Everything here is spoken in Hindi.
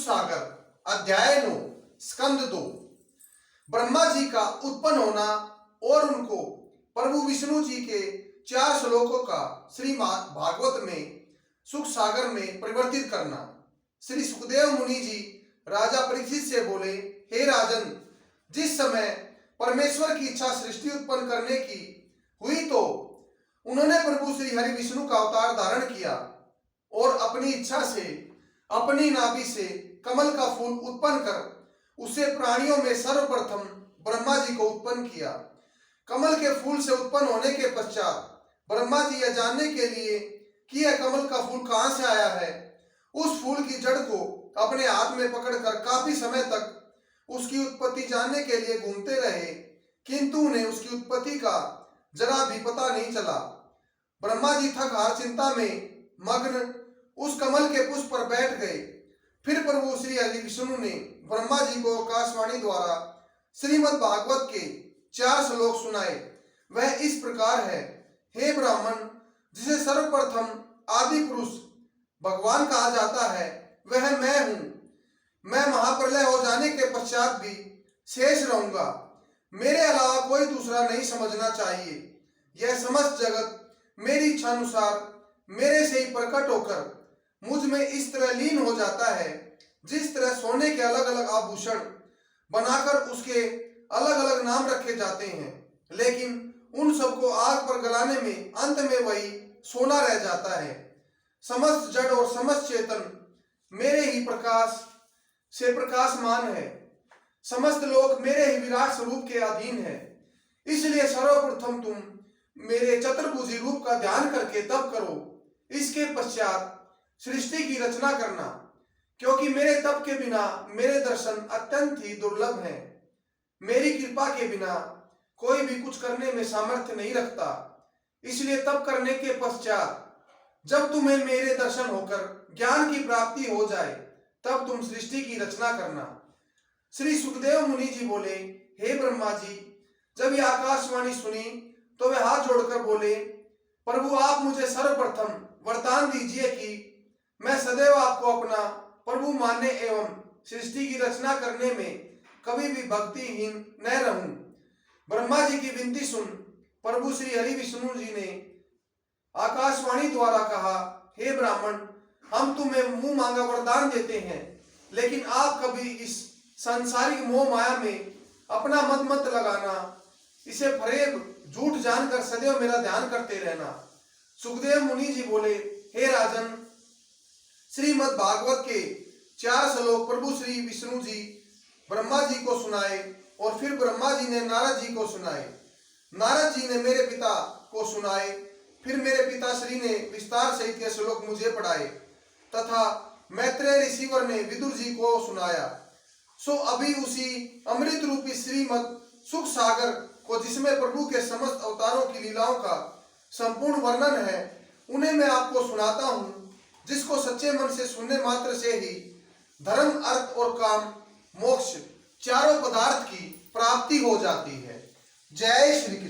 सागर अध्याय 9 स्कंद 2। ब्रह्मा जी का उत्पन्न होना और उनको प्रभु विष्णु जी के 4 श्लोकों का श्रीमद् भागवत में सुख सागर में परिवर्तित करना। श्री सुखदेव मुनि जी राजा परीक्षित से बोले, हे राजन, जिस समय परमेश्वर की इच्छा सृष्टि उत्पन्न करने की हुई तो उन्होंने प्रभु श्री हरि विष्णु का अवतार धारण किया और अपनी इच्छा से अपनी नाभि से कमल का फूल उत्पन्न कर उसे प्राणियों में सर्वप्रथम ब्रह्मा जी को उत्पन्न किया। कमल के फूल से उत्पन्न होने के पश्चात ब्रह्मा जी यह जानने के लिए कि यह कमल का फूल कहाँ से आया है, उस फूल की जड़ को अपने हाथ में पकड़कर काफी समय तक उसकी उत्पत्ति जानने के लिए घूमते रहे, किंतु उन्हें उसकी उत्पत्ति का जरा भी पता नहीं चला। ब्रह्मा जी थक हार चिंता में मग्न उस कमल के पुष्प पर बैठ गए। फिर प्रभु श्री हरि विष्णु ने ब्रह्मा जी को आकाशवाणी द्वारा श्रीमद् भागवत के 4 श्लोक सुनाए। वह इस प्रकार है, हे ब्राह्मण, जिसे सर्वप्रथम आदि पुरुष भगवान कहा जाता है, वह मैं हूँ। मैं महाप्रलय हो जाने के पश्चात भी शेष रहूंगा। मेरे अलावा कोई दूसरा नहीं समझना चाहिए। यह समस्त जगत मेरी इच्छा अनुसार मेरे से ही प्रकट होकर मुझ में इस तरह लीन हो जाता है, जिस तरह सोने के अलग अलग आभूषण बनाकर उसके अलग अलग नाम रखे जाते हैं, लेकिन उन सबको आग पर गलाने में अंत में वही सोना रह जाता है। समस्त जड़ और समस्त चेतन मेरे ही प्रकाश से प्रकाशमान है। समस्त लोक मेरे ही विराट स्वरूप के अधीन है। इसलिए सर्वप्रथम तुम मेरे चतुर्भुजी रूप का ध्यान करके तप करो। इसके पश्चात सृष्टि की रचना करना, क्योंकि मेरे तप के बिना मेरे दर्शन अत्यंत ही दुर्लभ हैं। मेरी कृपा के बिना कोई भी कुछ करने में सामर्थ्य नहीं रखता। इसलिए तप करने के पश्चात जब तुम्हें मेरे दर्शन होकर ज्ञान की प्राप्ति हो जाए, तब तुम सृष्टि की रचना करना। श्री सुखदेव मुनि जी बोले, हे ब्रह्मा जी, जब यह आकाशवाणी सुनी तो वे हाथ जोड़कर बोले, प्रभु, आप मुझे सर्वप्रथम वरदान दीजिए कि मैं सदैव आपको अपना प्रभु मानने एवं सृष्टि की रचना करने में कभी भी भक्तिहीन न रहूं। ब्रह्मा जी की विनती सुन प्रभु श्री हरि विष्णु जी ने आकाशवाणी द्वारा कहा, हे ब्राह्मण, हम तुम्हें मुंह मांगा वरदान देते हैं, लेकिन आप कभी इस सांसारिक मोह माया में अपना मत लगाना, इसे फरेब झूठ जानकर सदैव मेरा ध्यान करते रहना। सुखदेव मुनि जी बोले, हे राजन, श्रीमद् भागवत के 4 श्लोक प्रभु श्री विष्णु जी ब्रह्मा जी को सुनाए और फिर ब्रह्मा जी ने नारद जी को सुनाए। नारद जी ने मेरे पिता को सुनाए। फिर मेरे पिताश्री ने विस्तार सहित के श्लोक मुझे पढ़ाए तथा मैत्रेय ऋषिवर ने विदुर जी को सुनाया। सो अभी उसी अमृत रूपी श्रीमद् सुख सागर को, जिसमें प्रभु के समस्त अवतारों की लीलाओं का संपूर्ण वर्णन है, उन्हें मैं आपको सुनाता हूँ, जिसको सच्चे मन से सुनने मात्र से ही धर्म, अर्थ और काम, मोक्ष, चारों पदार्थ की प्राप्ति हो जाती है। जय श्री कृष्ण।